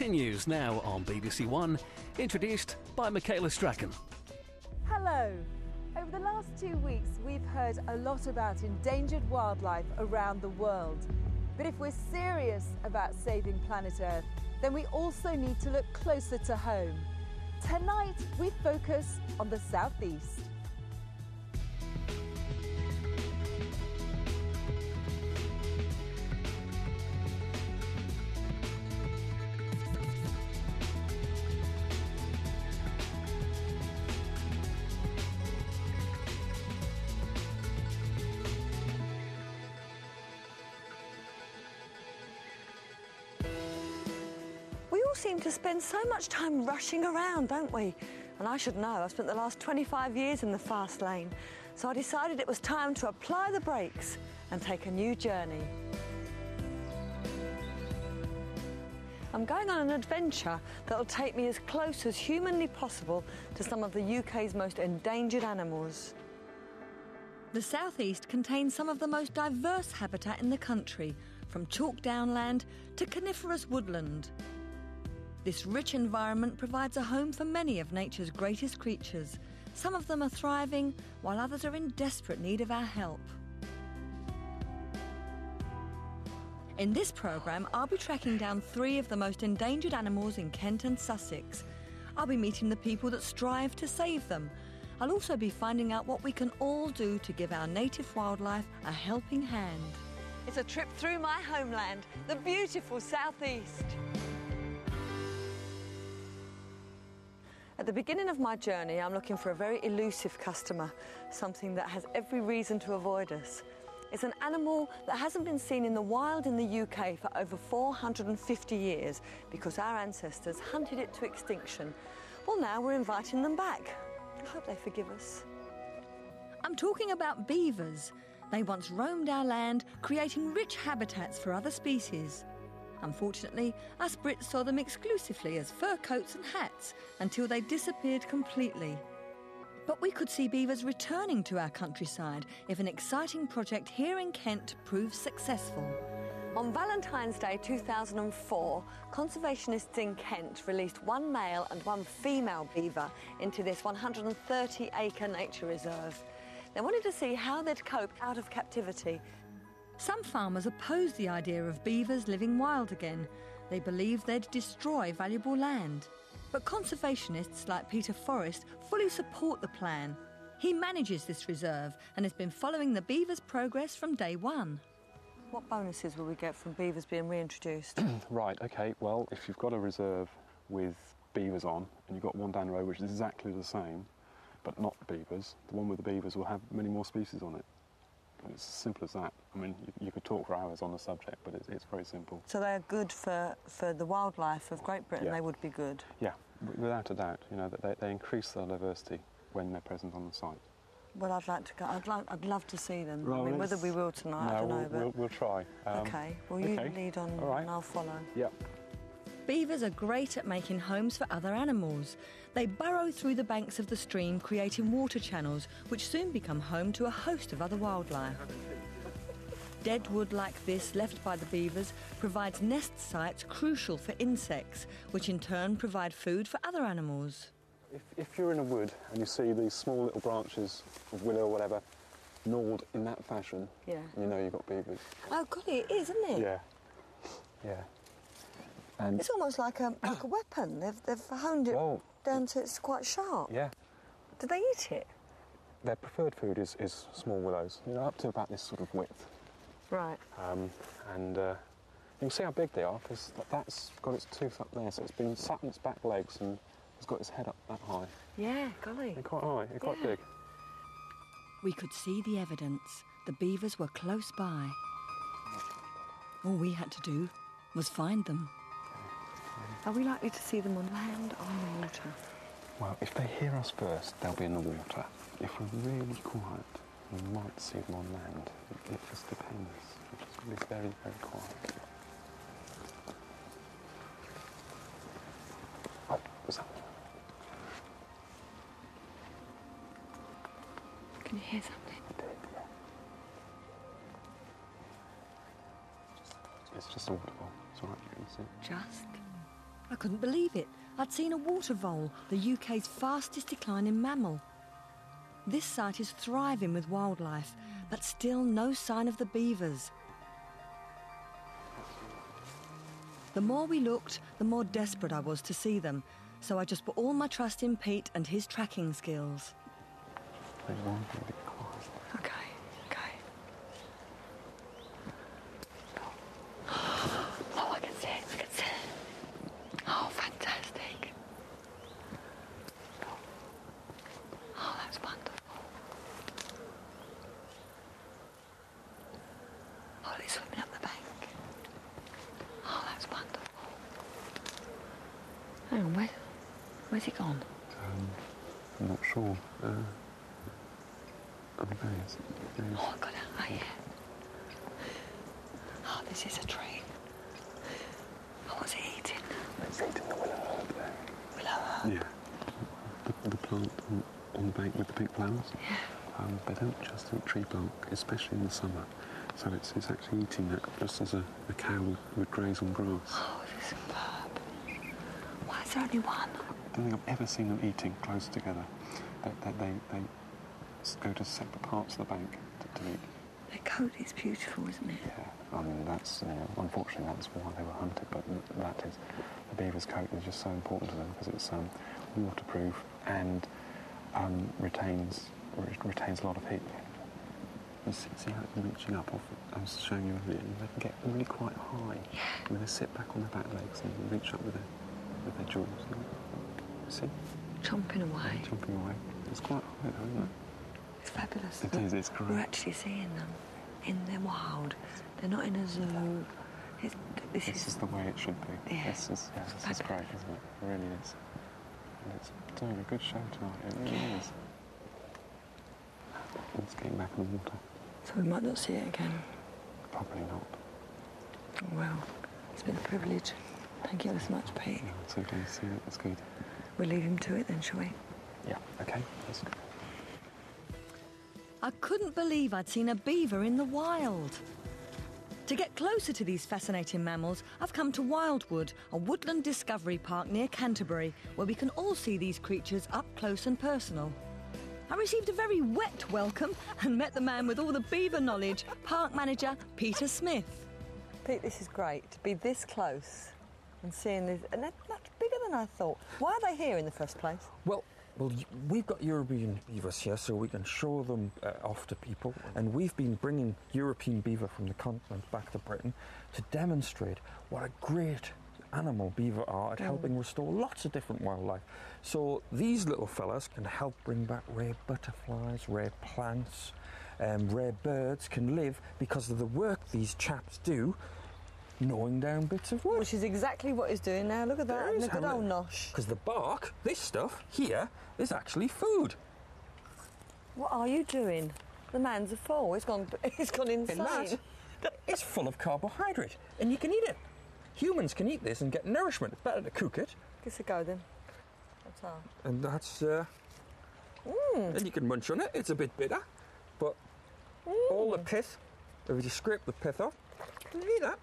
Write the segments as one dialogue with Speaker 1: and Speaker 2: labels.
Speaker 1: continues now on BBC One, introduced by Michaela Strachan.
Speaker 2: Hello. Over the last 2 weeks, we've heard a lot about endangered wildlife around the world. But if we're serious about saving planet Earth, then we also need to look closer to home. Tonight, we focus on the southeast.
Speaker 3: We all seem to spend so much time rushing around, don't we? And I should know, I've spent the last 25 years in the fast lane. So I decided it was time to apply the brakes and take a new journey. I'm going on an adventure that'll take me as close as humanly possible to some of the UK's most endangered animals. The southeast contains some of the most diverse habitat in the country, from chalk downland to coniferous woodland. This rich environment provides a home for many of nature's greatest creatures. Some of them are thriving, while others are in desperate need of our help. In this programme, I'll be tracking down 3 of the most endangered animals in Kent and Sussex. I'll be meeting the people that strive to save them. I'll also be finding out what we can all do to give our native wildlife a helping hand. It's a trip through my homeland, the beautiful southeast. At the beginning of my journey, I'm looking for a very elusive customer, something that has every reason to avoid us. It's an animal that hasn't been seen in the wild in the UK for over 450 years because our ancestors hunted it to extinction. Well, now we're inviting them back. I hope they forgive us. I'm talking about beavers. They once roamed our land, creating rich habitats for other species. Unfortunately, us Brits saw them exclusively as fur coats and hats until they disappeared completely. But we could see beavers returning to our countryside if an exciting project here in Kent proves successful. On Valentine's Day 2004, conservationists in Kent released 1 male and 1 female beaver into this 130-acre nature reserve. They wanted to see how they'd cope out of captivity. Some farmers opposed the idea of beavers living wild again. They believed they'd destroy valuable land. But conservationists like Peter Forrest fully support the plan. He manages this reserve and has been following the beavers' progress from day one. What bonuses will we get from beavers being reintroduced?
Speaker 4: Right, OK, well, if you've got a reserve with beavers on and you've got one down the road which is exactly the same, but not beavers, the one with the beavers will have many more species on it. It's as simple as that. I mean, you could talk for hours on the subject, but it's very simple.
Speaker 3: So they're good for the wildlife of Great Britain, yeah. They would be good?
Speaker 4: Yeah, without a doubt. You know, that they increase their diversity when they're present on the site.
Speaker 3: Well, I'd like to go. I'd love to see them.
Speaker 4: Well,
Speaker 3: I mean, whether we will tonight,
Speaker 4: no,
Speaker 3: I don't know.
Speaker 4: We'll try.
Speaker 3: OK, well, you lead on and I'll follow.
Speaker 4: Yep.
Speaker 3: Beavers are great at making homes for other animals. They burrow through the banks of the stream, creating water channels, which soon become home to a host of other wildlife. Dead wood like this, left by the beavers, provides nest sites crucial for insects, which in turn provide food for other animals.
Speaker 4: If you're in a wood and you see these small little branches of willow or whatever gnawed in that fashion,
Speaker 3: yeah,
Speaker 4: you know you've got beavers.
Speaker 3: Oh, golly, it is, isn't it?
Speaker 4: Yeah. Yeah. And
Speaker 3: it's almost like a weapon. They've honed it down to it's quite sharp.
Speaker 4: Yeah.
Speaker 3: Do they eat it?
Speaker 4: Their preferred food is small willows, you know, up to about this sort of width.
Speaker 3: Right.
Speaker 4: And you can see how big they are, because that's got its tooth up there, so it's been sat on its back legs and it's got its head up that high.
Speaker 3: Yeah, golly.
Speaker 4: They're quite high, they're quite big.
Speaker 3: We could see the evidence. The beavers were close by. All we had to do was find them. Are we likely to see them on land or on the water?
Speaker 4: Well, if they hear us first, they'll be in the water. If we're really quiet, we might see them on land. It just depends. We'll just be very, very quiet. Oh, what's that?
Speaker 3: Can you hear something?
Speaker 4: I did, yeah. It's just audible. It's all right, you can see.
Speaker 3: Just? I couldn't believe it. I'd seen a water vole, the UK's fastest declining mammal. This site is thriving with wildlife, but still no sign of the beavers. The more we looked, the more desperate I was to see them, so I just put all my trust in Pete and his tracking skills. Okay. Oh, I can see it. Oh, fantastic. Oh, that's wonderful. Oh, he's swimming up the bank. Oh, that's wonderful. Hang on, where's he gone?
Speaker 4: I'm not sure. Oh, there he is.
Speaker 3: Oh, I got it. Oh, yeah. Oh, this is a tree. Oh, what's it eating?
Speaker 4: It's eating the willow herb there.
Speaker 3: Willow herb?
Speaker 4: Yeah. The plant on the bank with the pink flowers.
Speaker 3: Yeah.
Speaker 4: They don't just eat tree bark, especially in the summer. So it's actually eating that just as a cow would graze on grass.
Speaker 3: Oh, this is superb. Why is there only one?
Speaker 4: I don't think I've ever seen them eating close together. They go to separate parts of the bank to eat.
Speaker 3: Their coat is beautiful, isn't it?
Speaker 4: Yeah, I mean, that's, unfortunately, that's why they were hunted, but that is, the beaver's coat is just so important to them because it's waterproof and retains a lot of heat. You see how it's reaching up off, I was showing you earlier, they can get really quite high.
Speaker 3: Yeah.
Speaker 4: I mean, they sit back on their back legs and reach up with their jaws. See?
Speaker 3: Chomping away.
Speaker 4: Chomping away. It's quite high though, isn't it?
Speaker 3: It's fabulous.
Speaker 4: It is, it's great.
Speaker 3: We're actually seeing them in their wild. They're not in a zoo. This
Speaker 4: is the way it should be.
Speaker 3: Yeah.
Speaker 4: This is great, isn't it? It really is. And it's doing a good show tonight. It really is. It's getting back in the water.
Speaker 3: So we might not see it again.
Speaker 4: Probably not.
Speaker 3: Well, it's been a privilege. Thank you ever so much, Pete.
Speaker 4: No, it's okay to see it. It's good.
Speaker 3: We'll leave him to it then, shall we?
Speaker 4: Yeah, okay. That's good.
Speaker 3: I couldn't believe I'd seen a beaver in the wild. To get closer to these fascinating mammals, I've come to Wildwood, a woodland discovery park near Canterbury, where we can all see these creatures up close and personal. I received a very wet welcome and met the man with all the beaver knowledge, park manager Peter Smith. Pete, this is great to be this close and seeing this, and they're much bigger than I thought. Why are they here in the first place?
Speaker 5: Well, we've got European beavers here, so we can show them off to people. And we've been bringing European beaver from the continent back to Britain to demonstrate what a great animal beaver are at helping restore lots of different wildlife. So these little fellas can help bring back rare butterflies, rare plants, rare birds can live because of the work these chaps do gnawing down bits of wood.
Speaker 3: Which is exactly what he's doing now. Look at that, and a good old nosh.
Speaker 5: Because the bark, this stuff here, is actually food.
Speaker 3: What are you doing? The man's a fool. He's gone insane.
Speaker 5: It's full of carbohydrate, and you can eat it. Humans can eat this and get nourishment. It's better to cook it.
Speaker 3: Give us a go then. That's all.
Speaker 5: And that's, and you can munch on it. It's a bit bitter, but all the pith, if you scrape the pith off, you can eat that.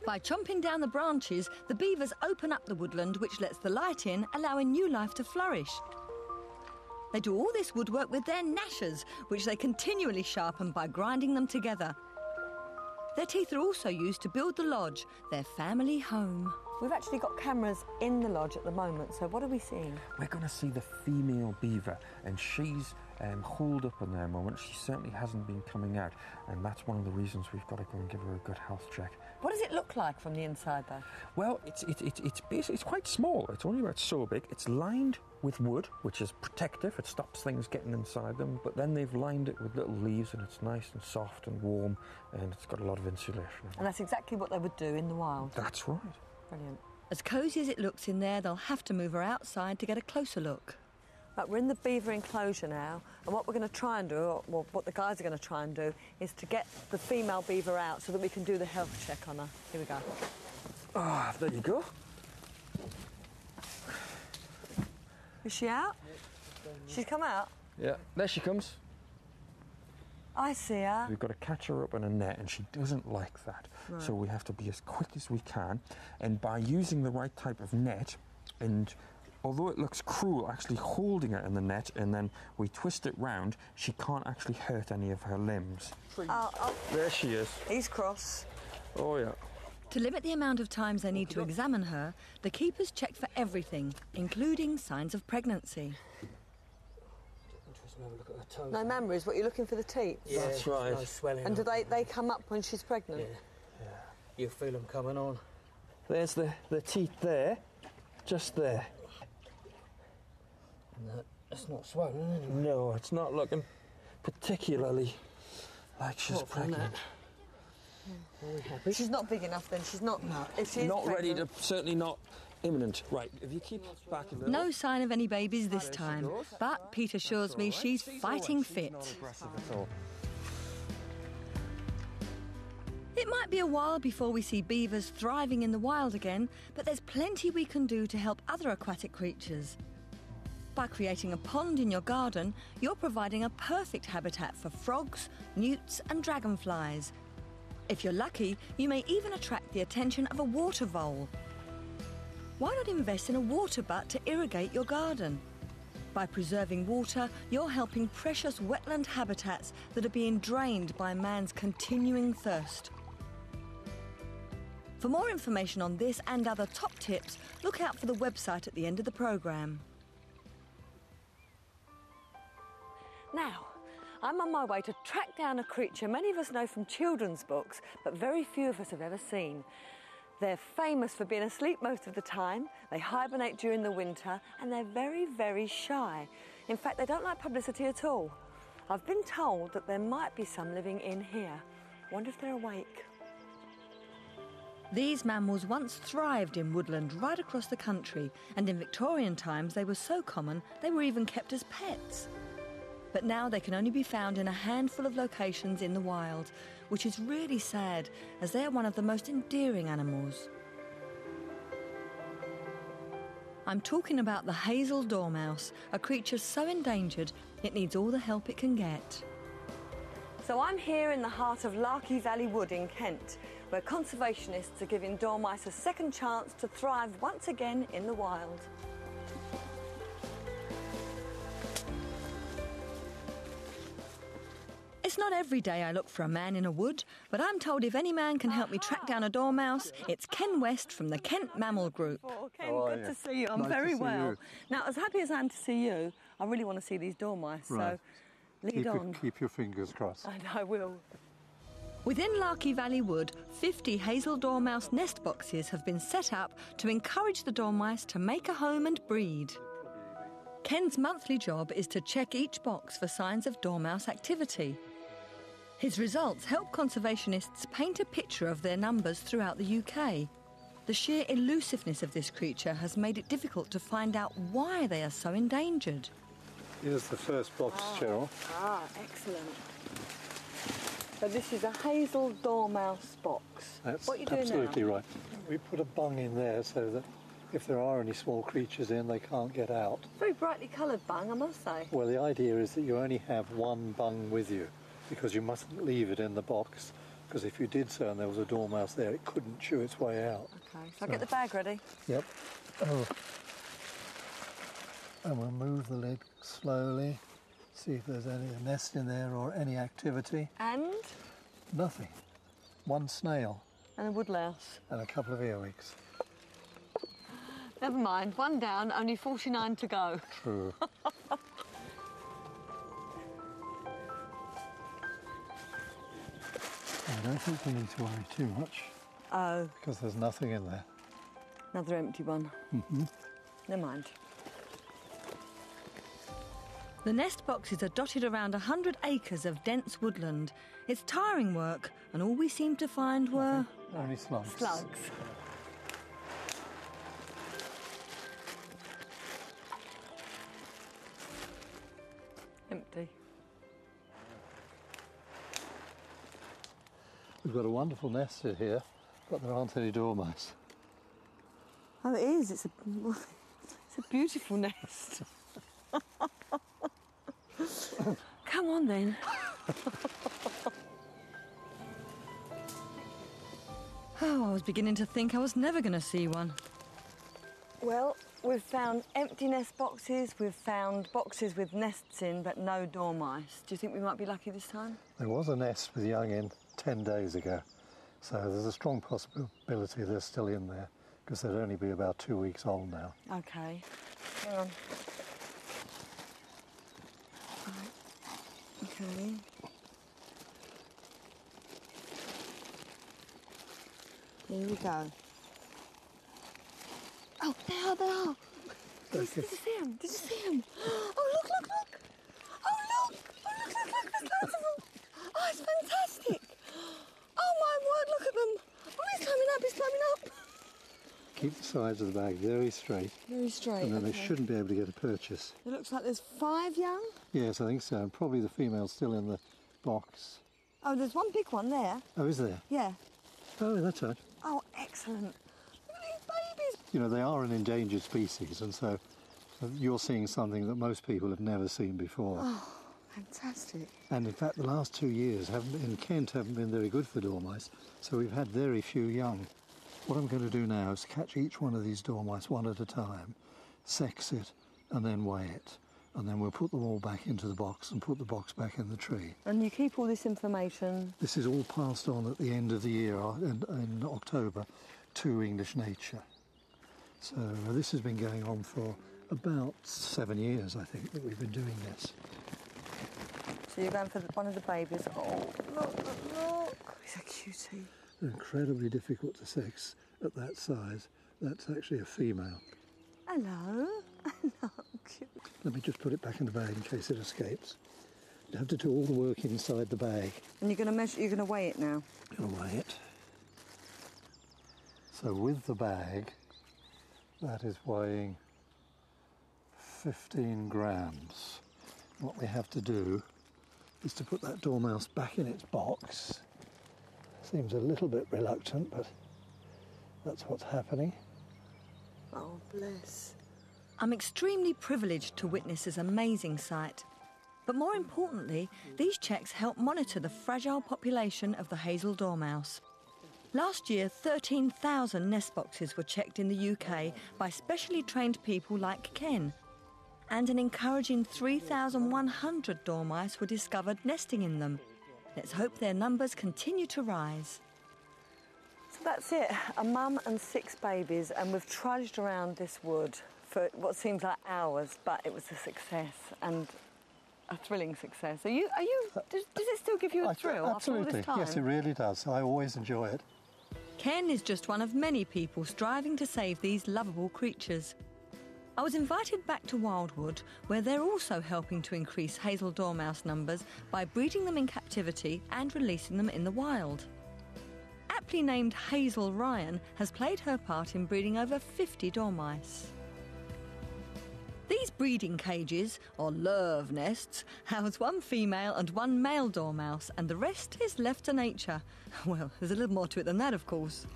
Speaker 3: By chomping down the branches, the beavers open up the woodland, which lets the light in, allowing new life to flourish. They do all this woodwork with their gnashers, which they continually sharpen by grinding them together. Their teeth are also used to build the lodge, their family home. We've actually got cameras in the lodge at the moment, so what are we seeing?
Speaker 5: We're going to see the female beaver, and she's holed up in there a moment. She certainly hasn't been coming out, and that's one of the reasons we've got to go and give her a good health check.
Speaker 3: What does it look like from the inside, though?
Speaker 5: Well, it's basically, it's quite small. It's only about so big. It's lined with wood, which is protective. It stops things getting inside them. But then they've lined it with little leaves, and it's nice and soft and warm, and it's got a lot of insulation.
Speaker 3: And that's exactly what they would do in the wild.
Speaker 5: That's right.
Speaker 3: Brilliant. As cosy as it looks in there, they'll have to move her outside to get a closer look. Right, we're in the beaver enclosure now, and what we're going to try and do, or what the guys are going to try and do, is to get the female beaver out so that we can do the health check on her. Here we go.
Speaker 5: Ah, there you go.
Speaker 3: Is she out? She's come out?
Speaker 5: Yeah, there she comes.
Speaker 3: I see her.
Speaker 5: We've got to catch her up in a net, and she doesn't like that.
Speaker 3: Right.
Speaker 5: So we have to be as quick as we can, and by using the right type of net, and although it looks cruel actually holding it in the net and then we twist it round, she can't actually hurt any of her limbs. There she is.
Speaker 3: He's cross.
Speaker 5: Oh yeah.
Speaker 6: To limit the amount of times they need to examine her, the keepers check for everything, including signs of pregnancy.
Speaker 3: No mamma is what you're looking for the teats?
Speaker 7: Yeah,
Speaker 5: that's right.
Speaker 7: No swelling.
Speaker 3: And do they come up when she's pregnant?
Speaker 7: Yeah. You feel them coming on.
Speaker 5: There's the teeth there, just there.
Speaker 7: No, it's not swollen anyway.
Speaker 5: No, it's not looking particularly like she's pregnant.
Speaker 7: Are we happy?
Speaker 3: She's not big enough then, she's not...
Speaker 7: No.
Speaker 3: If she's
Speaker 5: Not ready to,
Speaker 3: pregnant-
Speaker 5: certainly not imminent. Right, if you keep back a little.
Speaker 6: No sign of any babies this time, but Pete assures me she's fighting fit.
Speaker 5: Not aggressive at all.
Speaker 6: It might be a while before we see beavers thriving in the wild again, but there's plenty we can do to help other aquatic creatures. By creating a pond in your garden, you're providing a perfect habitat for frogs, newts and dragonflies. If you're lucky, you may even attract the attention of a water vole. Why not invest in a water butt to irrigate your garden? By preserving water, you're helping precious wetland habitats that are being drained by man's continuing thirst. For more information on this and other top tips, look out for the website at the end of the programme.
Speaker 3: Now, I'm on my way to track down a creature many of us know from children's books, but very few of us have ever seen. They're famous for being asleep most of the time, they hibernate during the winter, and they're very, very shy. In fact, they don't like publicity at all. I've been told that there might be some living in here. Wonder if they're awake.
Speaker 6: These mammals once thrived in woodland right across the country, and in Victorian times they were so common they were even kept as pets. But now they can only be found in a handful of locations in the wild, which is really sad, as they are one of the most endearing animals. I'm talking about the Hazel dormouse, a creature so endangered it needs all the help it can get.
Speaker 3: So I'm here in the heart of Larky Valley Wood in Kent, where conservationists are giving dormice a second chance to thrive once again in the wild.
Speaker 6: It's not every day I look for a man in a wood, but I'm told if any man can help me track down a dormouse, it's Ken West from the Kent Mammal Group.
Speaker 3: Oh, Ken, good to see you. I'm
Speaker 4: Nice to
Speaker 3: very
Speaker 4: see
Speaker 3: well.
Speaker 4: you.
Speaker 3: Now, as happy as I am to see you, I really want to see these dormice,
Speaker 4: Right.
Speaker 3: so lead on.
Speaker 4: Keep your fingers crossed.
Speaker 3: And I will.
Speaker 6: Within Larky Valley Wood, 50 Hazel dormouse nest boxes have been set up to encourage the dormice to make a home and breed. Ken's monthly job is to check each box for signs of dormouse activity. His results help conservationists paint a picture of their numbers throughout the UK. The sheer elusiveness of this creature has made it difficult to find out why they are so endangered.
Speaker 4: Here's the first box, Cheryl.
Speaker 3: Ah, excellent. So this is a Hazel dormouse box.
Speaker 8: That's
Speaker 3: what are you doing
Speaker 8: absolutely
Speaker 3: now?
Speaker 8: right. We put a bung in there so that if there are any small creatures in, they can't get out.
Speaker 3: Very brightly coloured bung, I must say.
Speaker 8: Well, the idea is that you only have one bung with you, because you mustn't leave it in the box, because if you did so and there was a dormouse there, it couldn't chew its way out.
Speaker 3: Okay, so I'll get the bag ready.
Speaker 8: Yep. Oh. And we'll move the lid slowly, see if there's any nest in there or any activity.
Speaker 3: And?
Speaker 8: Nothing. One snail
Speaker 3: And a woodlouse.
Speaker 8: and a couple of earwigs.
Speaker 3: Never mind, one down, only 49 to go.
Speaker 8: True. I don't think we need to worry too much,
Speaker 3: Oh,
Speaker 8: because there's nothing in there.
Speaker 3: another empty one.
Speaker 8: Mm-hmm.
Speaker 3: Never mind.
Speaker 6: The nest boxes are dotted around 100 acres of dense woodland. It's tiring work, and all we seemed to find were...
Speaker 8: Only slugs.
Speaker 3: Slugs. Empty.
Speaker 8: We've got a wonderful nest in here, but there aren't any dormice.
Speaker 3: Oh, it is. It's a beautiful nest. Come on, then.
Speaker 6: Oh, I was beginning to think I was never going to see one.
Speaker 3: Well, we've found empty nest boxes, we've found boxes with nests in, but no dormice. Do you think we might be lucky this time?
Speaker 8: There was a nest with young in 10 days ago, so there's a strong possibility they're still in there, because they'd only be about 2 weeks old now.
Speaker 3: OK. Hang on. OK. Here we go. Oh, they are. Did you see them? Did you see them? Oh, look. Oh, look. There's loads of them. Oh, it's fantastic. Oh, my word, look at them. Oh, he's climbing up.
Speaker 8: Keep the sides of the bag very straight.
Speaker 3: Very straight,
Speaker 8: And then
Speaker 3: okay.
Speaker 8: they shouldn't be able to get a purchase.
Speaker 3: It looks like there's 5 young.
Speaker 8: Yes, I think so. Probably the female's still in the box.
Speaker 3: Oh, there's one big one there.
Speaker 8: Oh, is there?
Speaker 3: Yeah.
Speaker 8: Oh, that's right.
Speaker 3: Oh, excellent. Look at these babies.
Speaker 8: You know, they are an endangered species, and so you're seeing something that most people have never seen before.
Speaker 3: Oh, fantastic.
Speaker 8: And in fact, the last 2 years in Kent haven't been very good for dormice, so we've had very few young. What I'm going to do now is catch each one of these dormice one at a time, sex it, and then weigh it. And then we'll put them all back into the box and put the box back in the tree.
Speaker 3: And you keep all this information?
Speaker 8: This is all passed on at the end of the year, in October, to English Nature. So this has been going on for about 7 years, I think, that we've been doing this.
Speaker 3: So you're going for one of the babies. Oh, look. He's a cutie.
Speaker 8: They're incredibly difficult to sex at that size. That's actually a female.
Speaker 3: Hello. Cute.
Speaker 8: Let me just put it back in the bag in case it escapes. You have to do all the work inside the bag.
Speaker 3: And you're going to measure, you're going to weigh it now?
Speaker 8: I'm going to weigh it. So with the bag, that is weighing 15 grams. What we have to do is to put that dormouse back in its box. Seems a little bit reluctant, but that's what's happening.
Speaker 3: Oh, bless.
Speaker 6: I'm extremely privileged to witness this amazing sight. But more importantly, these checks help monitor the fragile population of the Hazel dormouse. Last year, 13,000 nest boxes were checked in the UK by specially trained people like Ken. And an encouraging 3,100 dormice were discovered nesting in them. Let's hope their numbers continue to rise.
Speaker 3: So that's it, a mum and 6 babies, and we've trudged around this wood for what seems like hours, but it was a success, and a thrilling success. Does it still give you a thrill after all this time?
Speaker 8: Yes, it really does. I always enjoy it.
Speaker 6: Ken is just one of many people striving to save these lovable creatures. I was invited back to Wildwood, where they're also helping to increase Hazel dormouse numbers by breeding them in captivity and releasing them in the wild. Aptly named Hazel Ryan has played her part in breeding over 50 dormice. These breeding cages, or love nests, house one female and one male dormouse, and the rest is left to nature. Well, there's a little more to it than that, of course.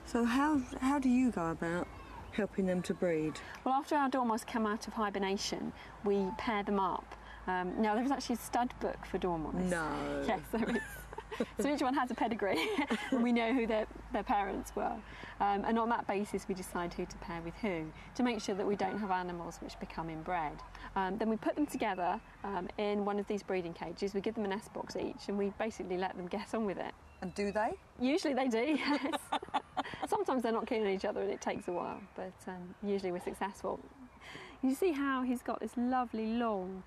Speaker 3: So how do you go about helping them to breed?
Speaker 9: Well, after our dormice come out of hibernation, we pair them up. Now, there is actually a stud book for dormice.
Speaker 3: No.
Speaker 9: Yes, there is. So each one has a pedigree, and we know who their parents were. And on that basis, we decide who to pair with who, to make sure that we don't have animals which become inbred. Then we put them together in one of these breeding cages. We give them a nest box each, and we basically let them get on with it.
Speaker 3: And do they?
Speaker 9: Usually they do, yes. Sometimes they're not keen on each other and it takes a while, but usually we're successful. You see how he's got this lovely long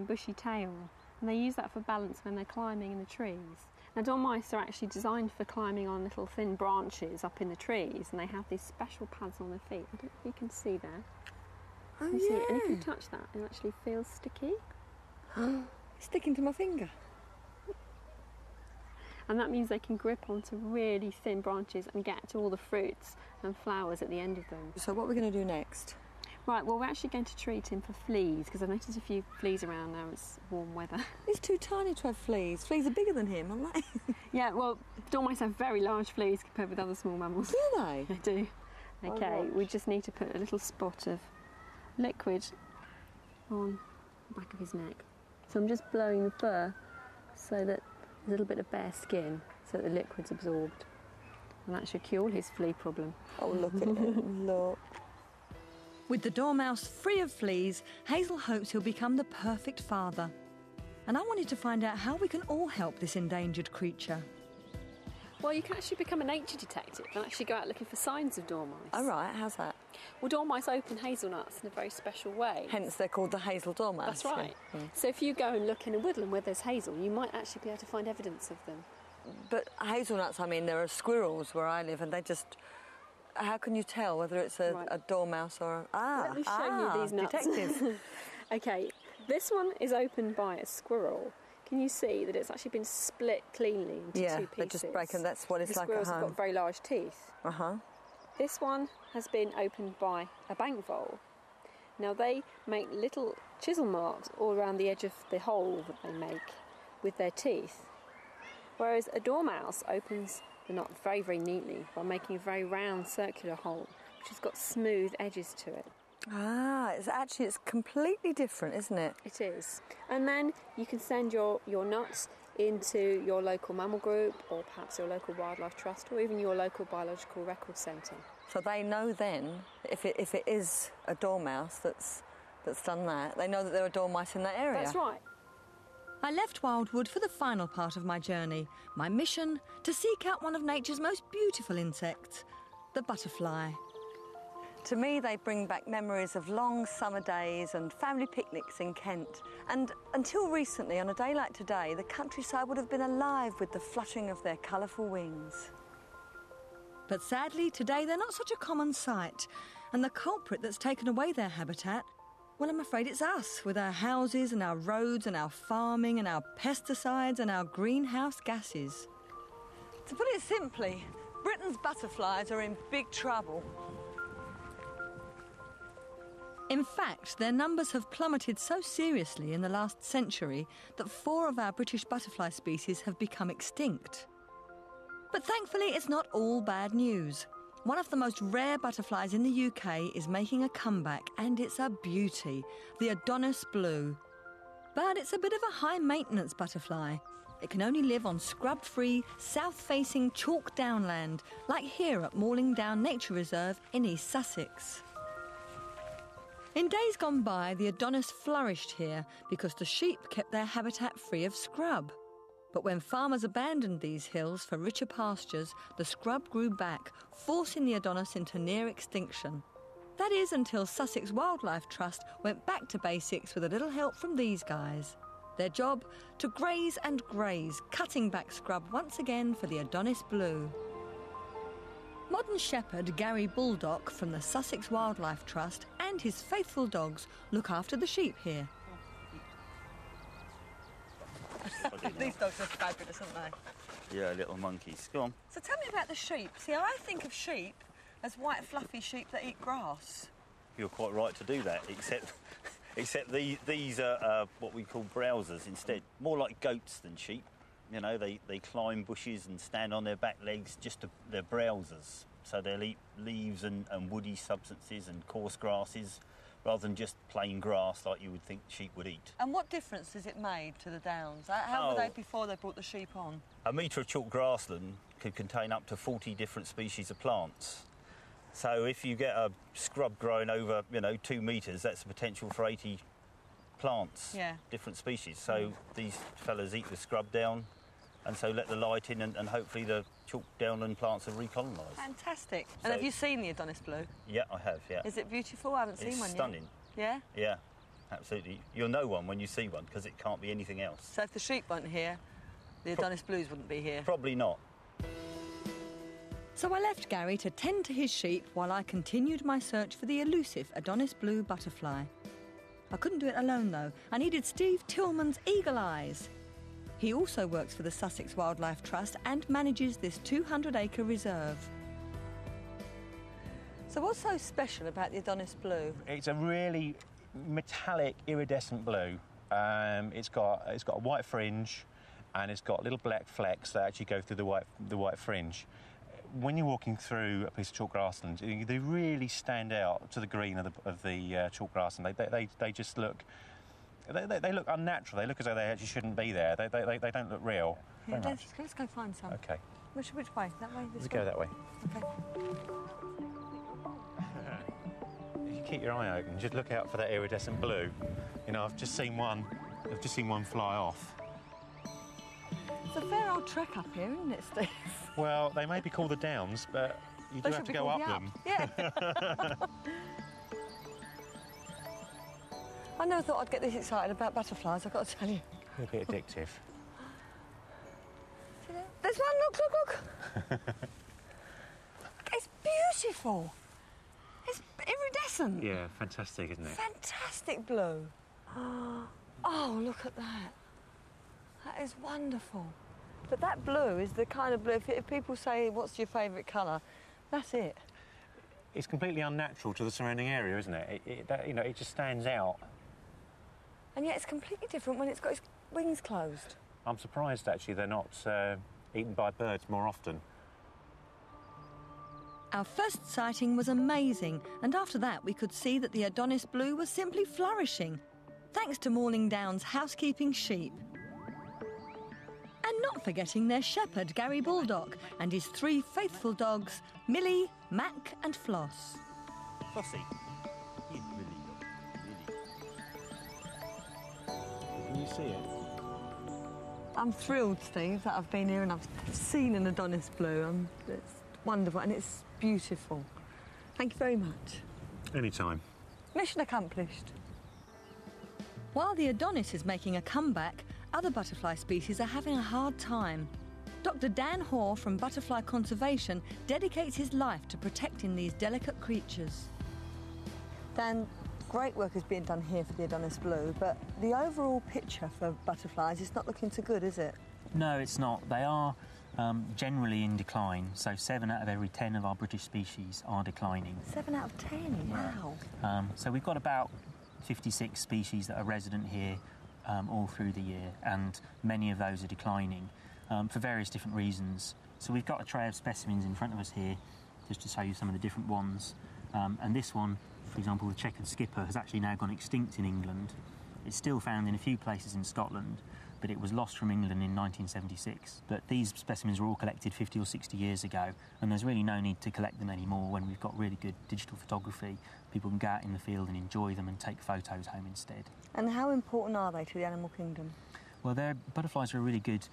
Speaker 9: bushy tail, and they use that for balance when they're climbing in the trees. Now, dormice are actually designed for climbing on little thin branches up in the trees, and they have these special pads on their feet. I don't know if you can see there.
Speaker 3: Oh,
Speaker 9: you
Speaker 3: yeah.
Speaker 9: see it? And if you touch that, it actually feels sticky.
Speaker 3: It's sticking to my finger.
Speaker 9: And that means they can grip onto really thin branches and get to all the fruits and flowers at the end of them.
Speaker 3: So what are we going to do next?
Speaker 9: Right, well, we're actually going to treat him for fleas, because I've noticed a few fleas around now. It's warm weather.
Speaker 3: He's too tiny to have fleas. Fleas are bigger than him, aren't they?
Speaker 9: Yeah, well, dormice have very large fleas compared with other small mammals.
Speaker 3: Do they?
Speaker 9: They do. Okay, we just need to put a little spot of liquid on the back of his neck. So I'm just blowing the fur so that there's a little bit of bare skin so that the liquid's absorbed. And that should cure his flea problem.
Speaker 3: Oh, look at him, look.
Speaker 6: With the dormouse free of fleas, Hazel hopes he'll become the perfect father. And I wanted to find out how we can all help this endangered creature.
Speaker 9: Well, you can actually become a nature detective and actually go out looking for signs of dormice.
Speaker 3: Oh, right, how's that?
Speaker 9: Well, dormice open hazelnuts in a very special way.
Speaker 3: Hence they're called the hazel dormouse.
Speaker 9: That's right.
Speaker 3: Yeah.
Speaker 9: So if you go and look in a woodland where there's hazel, you might actually be able to find evidence of them.
Speaker 3: But hazelnuts, I mean, there are squirrels where I live and they just... How can you tell whether it's a dormouse or...
Speaker 9: Let me show you these nuts.
Speaker 3: Detective.
Speaker 9: OK, this one is opened by a squirrel. Can you see that it's actually been split cleanly into two pieces? Yeah,
Speaker 3: they just break them. That's what it's like at home.
Speaker 9: The squirrels have got very large teeth.
Speaker 3: Uh-huh.
Speaker 9: This one has been opened by a bank vole. Now, they make little chisel marks all around the edge of the hole that they make with their teeth, whereas a dormouse opens the knot very, very neatly by making a very round circular hole, which has got smooth edges to it.
Speaker 3: Ah, it's completely different, isn't it?
Speaker 9: It is. And then you can send your nuts into your local mammal group or perhaps your local wildlife trust or even your local biological records centre.
Speaker 3: So they know then, if it is a dormouse that's done that, they know that there are dormice in that area.
Speaker 9: That's right.
Speaker 6: I left Wildwood for the final part of my journey, my mission to seek out one of nature's most beautiful insects, the butterfly.
Speaker 3: To me, they bring back memories of long summer days and family picnics in Kent. And until recently, on a day like today, the countryside would have been alive with the fluttering of their colourful wings.
Speaker 6: But sadly, today they're not such a common sight. And the culprit that's taken away their habitat, well, I'm afraid it's us, with our houses and our roads and our farming and our pesticides and our greenhouse gases.
Speaker 3: To put it simply, Britain's butterflies are in big trouble.
Speaker 6: In fact, their numbers have plummeted so seriously in the last century that 4 of our British butterfly species have become extinct. But thankfully, it's not all bad news. One of the most rare butterflies in the UK is making a comeback, and it's a beauty, the adonis blue. But it's a bit of a high-maintenance butterfly. It can only live on scrub-free, south-facing chalk downland, like here at Malling Down Nature Reserve in East Sussex. In days gone by, the adonis flourished here because the sheep kept their habitat free of scrub. But when farmers abandoned these hills for richer pastures, the scrub grew back, forcing the adonis into near extinction. That is until Sussex Wildlife Trust went back to basics with a little help from these guys. Their job? To graze and graze, cutting back scrub once again for the adonis blue. Modern shepherd Gary Baldock from the Sussex Wildlife Trust and his faithful dogs look after the sheep here.
Speaker 3: These dogs are fabulous, aren't they?
Speaker 10: Yeah, little monkeys. Go on.
Speaker 3: So tell me about the sheep. See, I think of sheep as white, fluffy sheep that eat grass.
Speaker 10: You're quite right to do that, except these are what we call browsers instead. More like goats than sheep. You know, they climb bushes and stand on their back legs, they're browsers. So they'll eat leaves and woody substances and coarse grasses, rather than just plain grass like you would think sheep would eat.
Speaker 3: And what difference has it made to the downs? How were they before they brought the sheep on?
Speaker 10: A metre of chalk grassland could contain up to 40 different species of plants. So if you get a scrub growing over, 2 metres, that's the potential for 80 plants, different species. So these fellas eat the scrub down, and so let the light in, and hopefully the chalk downland plants are recolonise.
Speaker 3: Fantastic. And have you seen the adonis blue?
Speaker 10: Yeah, I have, yeah.
Speaker 3: Is it beautiful? I haven't seen one yet.
Speaker 10: It's stunning.
Speaker 3: Yeah?
Speaker 10: Yeah, absolutely. You'll know one when you see one, because it can't be anything else.
Speaker 3: So if the sheep weren't here, the adonis blues wouldn't be here?
Speaker 10: Probably not.
Speaker 6: So I left Gary to tend to his sheep while I continued my search for the elusive adonis blue butterfly. I couldn't do it alone, though. I needed Steve Tillman's eagle eyes. He also works for the Sussex Wildlife Trust and manages this 200-acre reserve.
Speaker 3: So what's so special about the adonis blue?
Speaker 11: It's a really metallic, iridescent blue. It's got a white fringe, and it's got little black flecks that actually go through the white fringe. When you're walking through a piece of chalk grassland, they really stand out to the green of the chalk grassland. They just look They look unnatural. They look as though they actually shouldn't be there. They don't look real.
Speaker 3: Yeah, let's go find some.
Speaker 11: Okay.
Speaker 3: Which way? That way? This
Speaker 11: Let's
Speaker 3: way?
Speaker 11: go that way.
Speaker 3: Okay.
Speaker 11: If you keep your eye open, just look out for that iridescent blue. You know, I've just seen one fly off.
Speaker 3: It's a fair old trek up here, isn't it, Steve?
Speaker 11: Well, they may be called the Downs, but you do have to go up them.
Speaker 3: Yeah. I never thought I'd get this excited about butterflies, I've got to tell you.
Speaker 11: A bit addictive.
Speaker 3: There's one, look! It's beautiful. It's iridescent.
Speaker 11: Yeah, fantastic, isn't it?
Speaker 3: Fantastic blue. Oh, look at that. That is wonderful. But that blue is the kind of blue, if people say, what's your favourite colour, that's it.
Speaker 11: It's completely unnatural to the surrounding area, isn't it? It just stands out.
Speaker 3: And yet it's completely different when it's got its wings closed.
Speaker 11: I'm surprised, actually, they're not eaten by birds more often.
Speaker 6: Our first sighting was amazing, and after that we could see that the Adonis blue was simply flourishing, thanks to Morning Down's housekeeping sheep. And not forgetting their shepherd, Gary Bulldog, and his 3 faithful dogs, Millie, Mac and Floss.
Speaker 10: Flossie.
Speaker 11: Can you see it?
Speaker 3: I'm thrilled, Steve, that I've been here and I've seen an Adonis blue. It's wonderful and it's beautiful. Thank you very much.
Speaker 11: Anytime.
Speaker 3: Mission accomplished.
Speaker 6: While the Adonis is making a comeback, other butterfly species are having a hard time. Dr. Dan Hoare from Butterfly Conservation dedicates his life to protecting these delicate creatures.
Speaker 3: Dan, great work is being done here for the Adonis blue, but the overall picture for butterflies is not looking so good, is it?
Speaker 12: No, it's not. They are generally in decline, so 7 out of every 10 of our British species are declining.
Speaker 3: 7 out of 10, wow.
Speaker 12: So we've got about 56 species that are resident here all through the year, and many of those are declining for various different reasons. So we've got a tray of specimens in front of us here, just to show you some of the different ones. And this one, for example, the checkered skipper, has actually now gone extinct in England. It's still found in a few places in Scotland, but it was lost from England in 1976. But these specimens were all collected 50 or 60 years ago, and there's really no need to collect them anymore when we've got really good digital photography. People can go out in the field and enjoy them and take photos home instead.
Speaker 3: And how important are they to the animal kingdom?
Speaker 12: Well, butterflies are a really good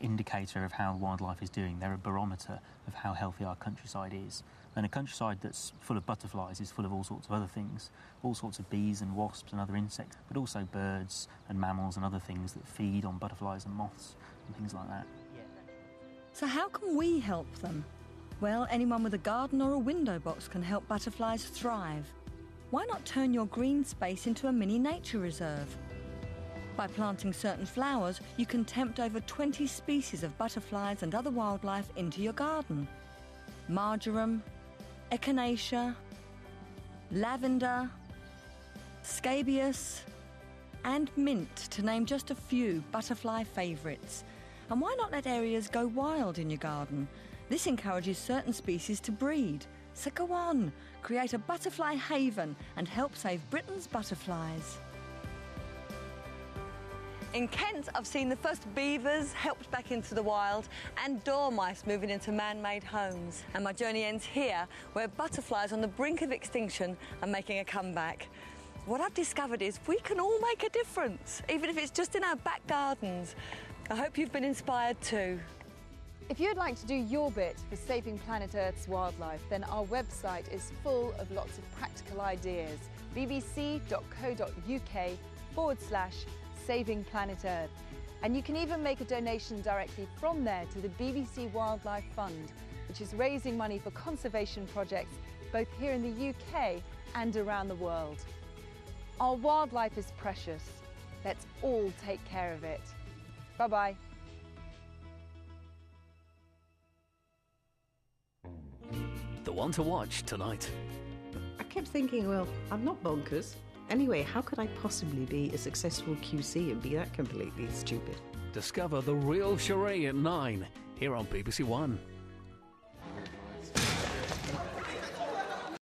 Speaker 12: indicator of how wildlife is doing. They're a barometer of how healthy our countryside is. And a countryside that's full of butterflies is full of all sorts of other things, all sorts of bees and wasps and other insects, but also birds and mammals and other things that feed on butterflies and moths and things like that.
Speaker 6: So how can we help them? Well, anyone with a garden or a window box can help butterflies thrive. Why not turn your green space into a mini nature reserve? By planting certain flowers, you can tempt over 20 species of butterflies and other wildlife into your garden. Marjoram, echinacea, lavender, scabious and mint, to name just a few butterfly favourites. And why not let areas go wild in your garden? This encourages certain species to breed. So go on, create a butterfly haven and help save Britain's butterflies.
Speaker 3: In Kent, I've seen the first beavers helped back into the wild and dormice moving into man-made homes. And my journey ends here, where butterflies on the brink of extinction are making a comeback. What I've discovered is we can all make a difference, even if it's just in our back gardens. I hope you've been inspired too.
Speaker 2: If you'd like to do your bit for saving planet Earth's wildlife, then our website is full of lots of practical ideas. bbc.co.uk/Saving Planet Earth. And you can even make a donation directly from there to the BBC Wildlife Fund, which is raising money for conservation projects both here in the UK and around the world. Our wildlife is precious. Let's all take care of it. Bye-bye.
Speaker 1: The one to watch tonight.
Speaker 13: I kept thinking, well, I'm not bonkers. Anyway, how could I possibly be a successful QC and be that completely stupid?
Speaker 1: Discover the real Sheree at 9 here on BBC One.